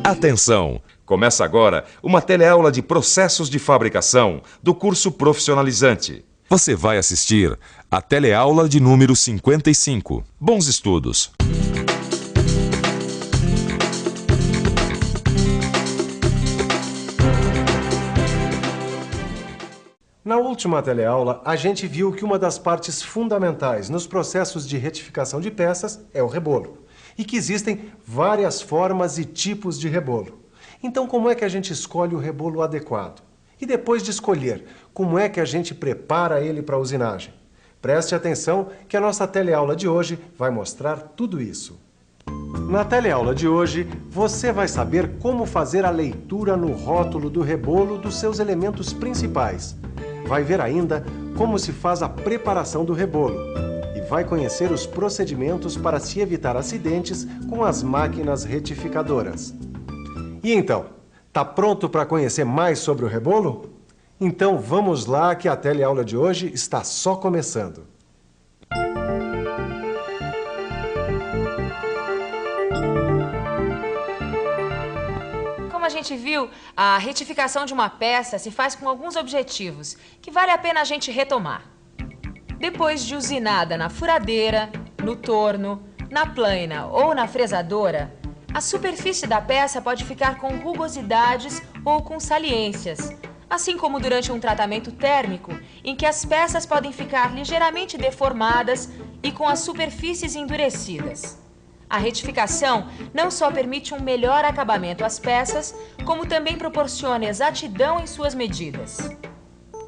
Atenção! Começa agora uma teleaula de processos de fabricação do curso profissionalizante. Você vai assistir a teleaula de número 55. Bons estudos! Na última teleaula, a gente viu que uma das partes fundamentais nos processos de retificação de peças é o rebolo. E que existem várias formas e tipos de rebolo. Então, como é que a gente escolhe o rebolo adequado? E depois de escolher, como é que a gente prepara ele para a usinagem? Preste atenção que a nossa teleaula de hoje vai mostrar tudo isso. Na teleaula de hoje, você vai saber como fazer a leitura no rótulo do rebolo dos seus elementos principais. Vai ver ainda como se faz a preparação do rebolo e vai conhecer os procedimentos para se evitar acidentes com as máquinas retificadoras. E então, tá pronto para conhecer mais sobre o rebolo? Então vamos lá que a teleaula de hoje está só começando. Como a gente viu, a retificação de uma peça se faz com alguns objetivos que vale a pena a gente retomar. Depois de usinada na furadeira, no torno, na plana ou na fresadora, a superfície da peça pode ficar com rugosidades ou com saliências, assim como durante um tratamento térmico, em que as peças podem ficar ligeiramente deformadas e com as superfícies endurecidas. A retificação não só permite um melhor acabamento às peças, como também proporciona exatidão em suas medidas.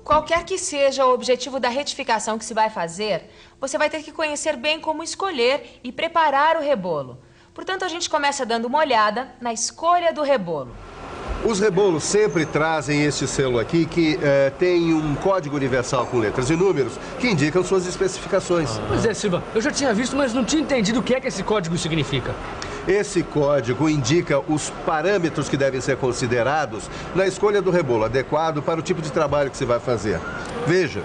Qualquer que seja o objetivo da retificação que se vai fazer, você vai ter que conhecer bem como escolher e preparar o rebolo. Portanto, a gente começa dando uma olhada na escolha do rebolo. Os rebolos sempre trazem este selo aqui que tem um código universal com letras e números que indicam suas especificações. Pois é, Silva, eu já tinha visto, mas não tinha entendido o que é que esse código significa. Esse código indica os parâmetros que devem ser considerados na escolha do rebolo adequado para o tipo de trabalho que você vai fazer. Veja,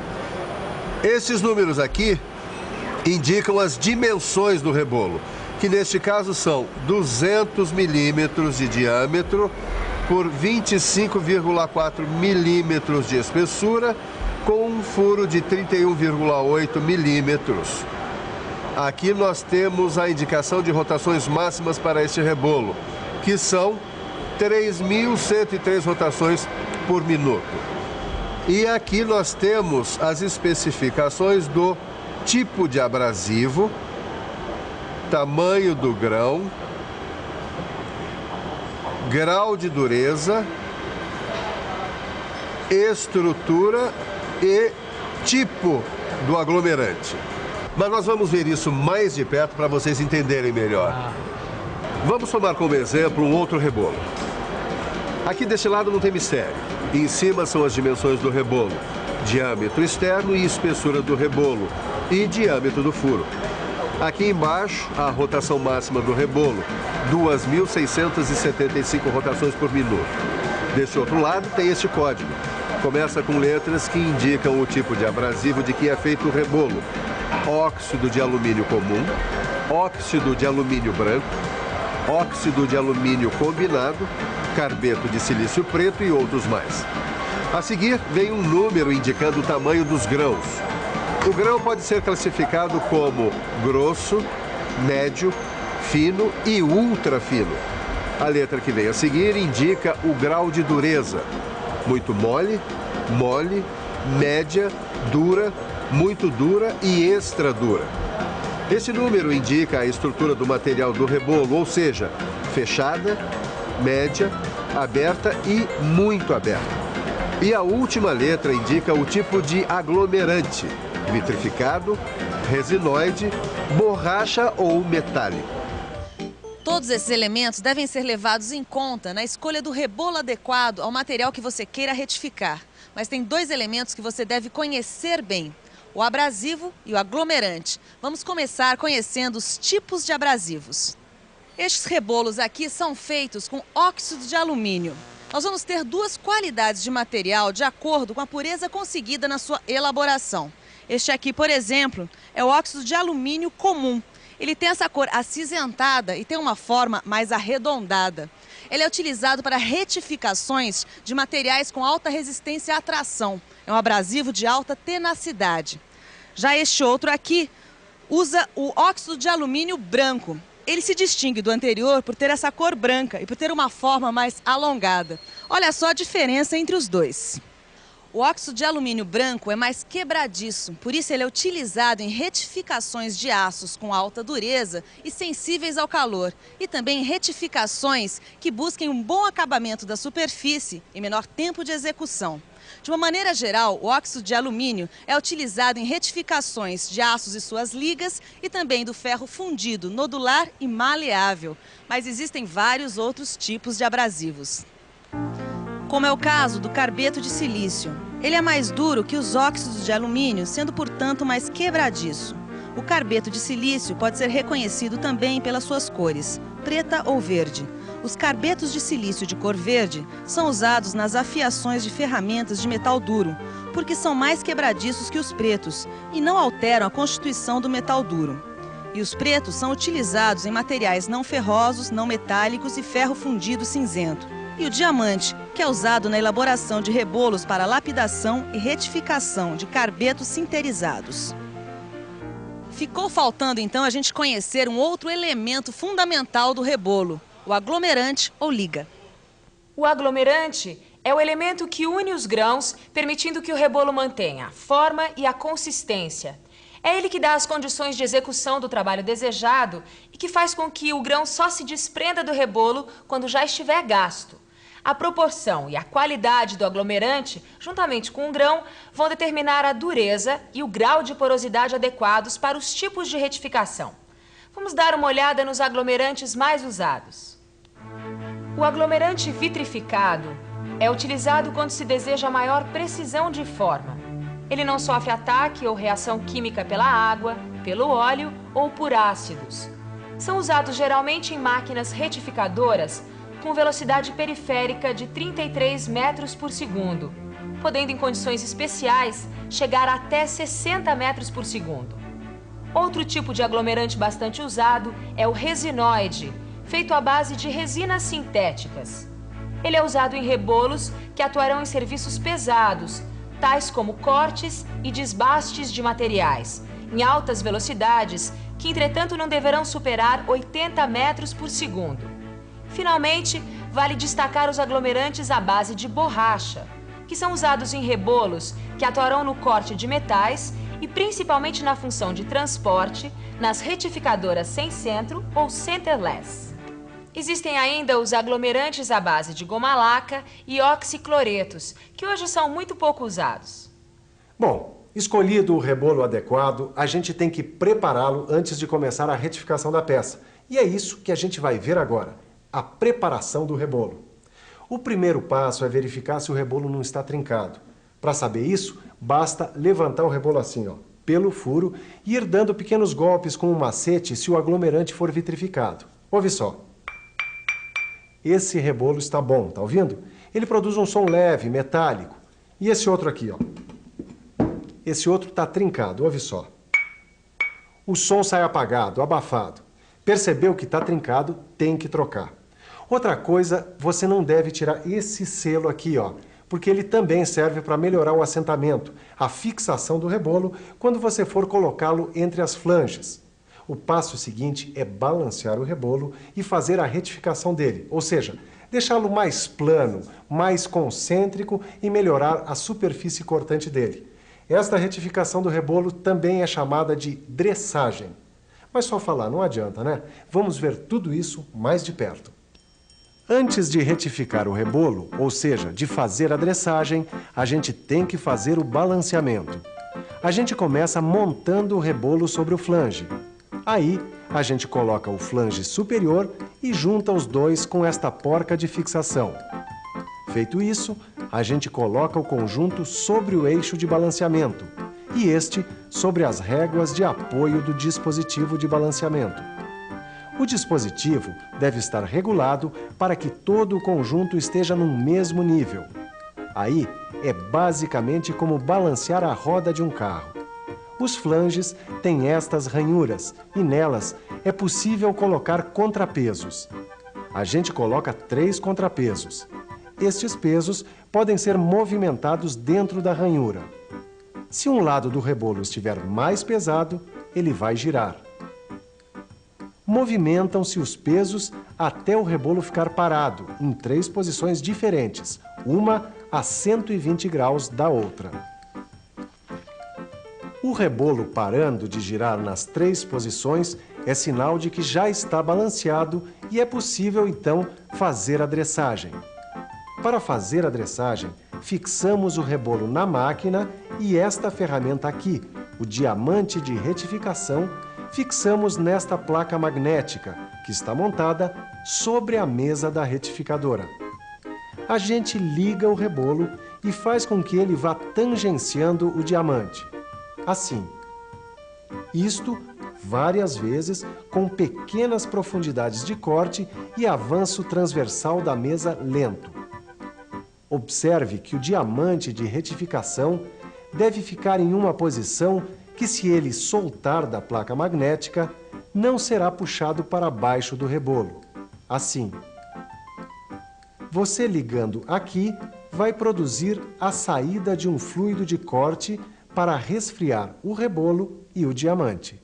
esses números aqui indicam as dimensões do rebolo, que neste caso são 200 milímetros de diâmetro por 25,4 milímetros de espessura, com um furo de 31,8 milímetros. Aqui nós temos a indicação de rotações máximas para este rebolo, que são 3.103 rotações por minuto. E aqui nós temos as especificações do tipo de abrasivo, tamanho do grão, grau de dureza, estrutura e tipo do aglomerante. Mas nós vamos ver isso mais de perto para vocês entenderem melhor. Vamos tomar como exemplo um outro rebolo. Aqui deste lado não tem mistério. Em cima são as dimensões do rebolo, diâmetro externo e espessura do rebolo e diâmetro do furo. Aqui embaixo, a rotação máxima do rebolo, 2.675 rotações por minuto. Deste outro lado tem este código. Começa com letras que indicam o tipo de abrasivo de que é feito o rebolo. Óxido de alumínio comum, óxido de alumínio branco, óxido de alumínio combinado, carbeto de silício preto e outros mais. A seguir, vem um número indicando o tamanho dos grãos. O grão pode ser classificado como grosso, médio, fino e ultra fino. A letra que vem a seguir indica o grau de dureza. Muito mole, mole, média, dura, muito dura e extra dura. Esse número indica a estrutura do material do rebolo, ou seja, fechada, média, aberta e muito aberta. E a última letra indica o tipo de aglomerante, vitrificado, resinoide, borracha ou metálico. Todos esses elementos devem ser levados em conta na escolha do rebolo adequado ao material que você queira retificar. Mas tem dois elementos que você deve conhecer bem: o abrasivo e o aglomerante. Vamos começar conhecendo os tipos de abrasivos. Estes rebolos aqui são feitos com óxido de alumínio. Nós vamos ter duas qualidades de material de acordo com a pureza conseguida na sua elaboração. Este aqui, por exemplo, é o óxido de alumínio comum. Ele tem essa cor acinzentada e tem uma forma mais arredondada. Ele é utilizado para retificações de materiais com alta resistência à tração. É um abrasivo de alta tenacidade. Já este outro aqui usa o óxido de alumínio branco. Ele se distingue do anterior por ter essa cor branca e por ter uma forma mais alongada. Olha só a diferença entre os dois. O óxido de alumínio branco é mais quebradiço, por isso ele é utilizado em retificações de aços com alta dureza e sensíveis ao calor, e também em retificações que busquem um bom acabamento da superfície e menor tempo de execução. De uma maneira geral, o óxido de alumínio é utilizado em retificações de aços e suas ligas e também do ferro fundido, nodular e maleável, mas existem vários outros tipos de abrasivos. Como é o caso do carbeto de silício. Ele é mais duro que os óxidos de alumínio, sendo, portanto, mais quebradiço. O carbeto de silício pode ser reconhecido também pelas suas cores, preta ou verde. Os carbetos de silício de cor verde são usados nas afiações de ferramentas de metal duro, porque são mais quebradiços que os pretos e não alteram a constituição do metal duro. E os pretos são utilizados em materiais não ferrosos, não metálicos e ferro fundido cinzento. E o diamante, que é usado na elaboração de rebolos para lapidação e retificação de carbetos sinterizados. Ficou faltando, então, a gente conhecer um outro elemento fundamental do rebolo, o aglomerante ou liga. O aglomerante é o elemento que une os grãos, permitindo que o rebolo mantenha a forma e a consistência. É ele que dá as condições de execução do trabalho desejado e que faz com que o grão só se desprenda do rebolo quando já estiver gasto. A proporção e a qualidade do aglomerante, juntamente com o grão, vão determinar a dureza e o grau de porosidade adequados para os tipos de retificação. Vamos dar uma olhada nos aglomerantes mais usados. O aglomerante vitrificado é utilizado quando se deseja maior precisão de forma. Ele não sofre ataque ou reação química pela água, pelo óleo ou por ácidos. São usados geralmente em máquinas retificadoras com velocidade periférica de 33 metros por segundo, podendo em condições especiais chegar até 60 metros por segundo. Outro tipo de aglomerante bastante usado é o resinoide, feito à base de resinas sintéticas. Ele é usado em rebolos que atuarão em serviços pesados, tais como cortes e desbastes de materiais, em altas velocidades, que entretanto não deverão superar 80 metros por segundo. Finalmente, vale destacar os aglomerantes à base de borracha, que são usados em rebolos que atuarão no corte de metais e principalmente na função de transporte nas retificadoras sem centro ou centerless. Existem ainda os aglomerantes à base de goma laca e oxicloretos, que hoje são muito pouco usados. Bom, escolhido o rebolo adequado, a gente tem que prepará-lo antes de começar a retificação da peça. E é isso que a gente vai ver agora. A preparação do rebolo. O primeiro passo é verificar se o rebolo não está trincado. Para saber isso, basta levantar o rebolo assim, ó, pelo furo e ir dando pequenos golpes com um macete se o aglomerante for vitrificado. Ouve só. Esse rebolo está bom, tá ouvindo? Ele produz um som leve, metálico. E esse outro aqui, ó. Esse outro está trincado, ouve só. O som sai apagado, abafado. Percebeu que está trincado, tem que trocar. Outra coisa, você não deve tirar esse selo aqui, ó, porque ele também serve para melhorar o assentamento, a fixação do rebolo, quando você for colocá-lo entre as flanges. O passo seguinte é balancear o rebolo e fazer a retificação dele, ou seja, deixá-lo mais plano, mais concêntrico e melhorar a superfície cortante dele. Esta retificação do rebolo também é chamada de dressagem. Mas só falar não adianta, né? Vamos ver tudo isso mais de perto. Antes de retificar o rebolo, ou seja, de fazer a dressagem, a gente tem que fazer o balanceamento. A gente começa montando o rebolo sobre o flange. Aí, a gente coloca o flange superior e junta os dois com esta porca de fixação. Feito isso, a gente coloca o conjunto sobre o eixo de balanceamento e este sobre as réguas de apoio do dispositivo de balanceamento. O dispositivo deve estar regulado para que todo o conjunto esteja no mesmo nível. Aí, é basicamente como balancear a roda de um carro. Os flanges têm estas ranhuras e nelas é possível colocar contrapesos. A gente coloca 3 contrapesos. Estes pesos podem ser movimentados dentro da ranhura. Se um lado do rebolo estiver mais pesado, ele vai girar. Movimentam-se os pesos até o rebolo ficar parado, em 3 posições diferentes, uma a 120 graus da outra. O rebolo parando de girar nas 3 posições é sinal de que já está balanceado e é possível, então, fazer a dressagem. Para fazer a dressagem, fixamos o rebolo na máquina e esta ferramenta aqui, o diamante de retificação, fixamos nesta placa magnética, que está montada sobre a mesa da retificadora. A gente liga o rebolo e faz com que ele vá tangenciando o diamante. Assim. Isto várias vezes com pequenas profundidades de corte e avanço transversal da mesa lento. Observe que o diamante de retificação deve ficar em uma posição que, se ele soltar da placa magnética, não será puxado para baixo do rebolo. Assim. Você ligando aqui vai produzir a saída de um fluido de corte para resfriar o rebolo e o diamante.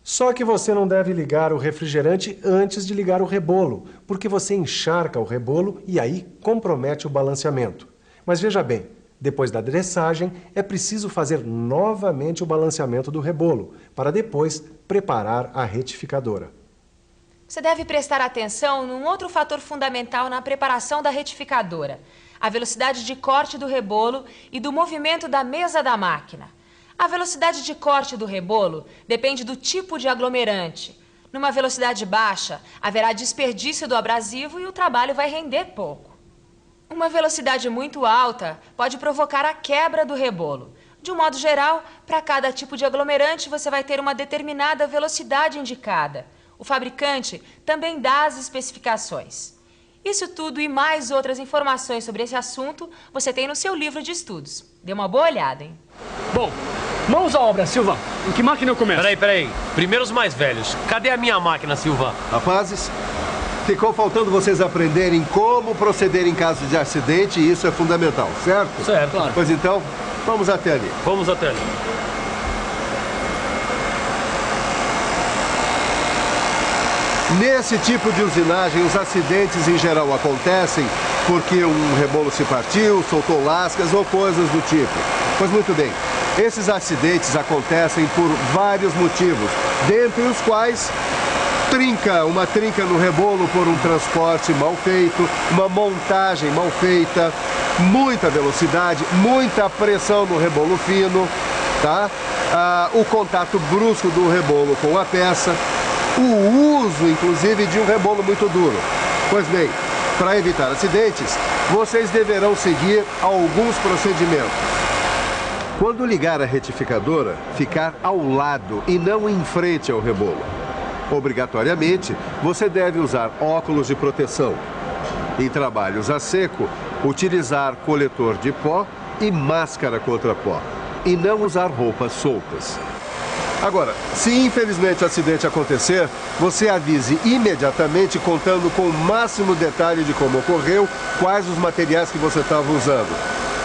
Só que você não deve ligar o refrigerante antes de ligar o rebolo, porque você encharca o rebolo e aí compromete o balanceamento. Mas veja bem, depois da dressagem, é preciso fazer novamente o balanceamento do rebolo, para depois preparar a retificadora. Você deve prestar atenção num outro fator fundamental na preparação da retificadora: a velocidade de corte do rebolo e do movimento da mesa da máquina. A velocidade de corte do rebolo depende do tipo de aglomerante. Numa velocidade baixa, haverá desperdício do abrasivo e o trabalho vai render pouco. Uma velocidade muito alta pode provocar a quebra do rebolo. De um modo geral, para cada tipo de aglomerante, você vai ter uma determinada velocidade indicada. O fabricante também dá as especificações. Isso tudo e mais outras informações sobre esse assunto você tem no seu livro de estudos. Dê uma boa olhada, hein? Bom, mãos à obra, Silva. Em que máquina eu começo? Peraí. Primeiro os mais velhos. Cadê a minha máquina, Silva? Rapazes, ficou faltando vocês aprenderem como proceder em caso de acidente e isso é fundamental, certo? Certo. Claro. Pois então, vamos até ali. Vamos até ali. Nesse tipo de usinagem, os acidentes em geral acontecem porque um rebolo se partiu, soltou lascas ou coisas do tipo. Pois muito bem, esses acidentes acontecem por vários motivos, dentre os quais uma trinca no rebolo por um transporte mal feito, uma montagem mal feita, muita velocidade, muita pressão no rebolo fino, tá? O contato brusco do rebolo com a peça, o uso, inclusive, de um rebolo muito duro. Pois bem, para evitar acidentes, vocês deverão seguir alguns procedimentos. Quando ligar a retificadora, ficar ao lado e não em frente ao rebolo. Obrigatoriamente, você deve usar óculos de proteção. Em trabalhos a seco, utilizar coletor de pó e máscara contra pó. E não usar roupas soltas. Agora, se infelizmente o acidente acontecer, você avise imediatamente, contando com o máximo detalhe de como ocorreu, quais os materiais que você estava usando.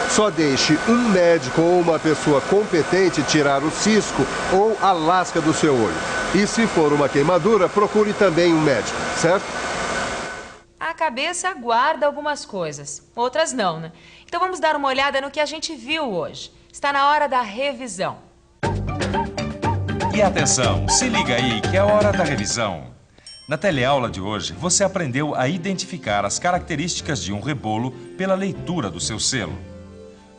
Só deixe um médico ou uma pessoa competente tirar o cisco ou a lasca do seu olho. E se for uma queimadura, procure também um médico, certo? A cabeça guarda algumas coisas, outras não, né? Então vamos dar uma olhada no que a gente viu hoje. Está na hora da revisão. E atenção, se liga aí que é a hora da revisão. Na teleaula de hoje, você aprendeu a identificar as características de um rebolo pela leitura do seu selo.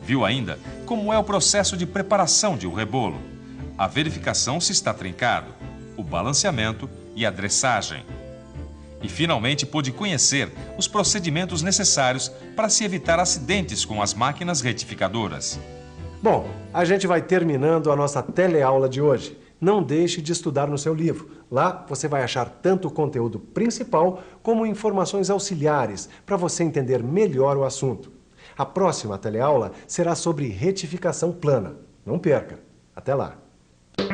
Viu ainda como é o processo de preparação de um rebolo, a verificação se está trincado, o balanceamento e a dressagem. E finalmente pôde conhecer os procedimentos necessários para se evitar acidentes com as máquinas retificadoras. Bom, a gente vai terminando a nossa teleaula de hoje. Não deixe de estudar no seu livro. Lá você vai achar tanto o conteúdo principal como informações auxiliares para você entender melhor o assunto. A próxima teleaula será sobre retificação plana. Não perca. Até lá!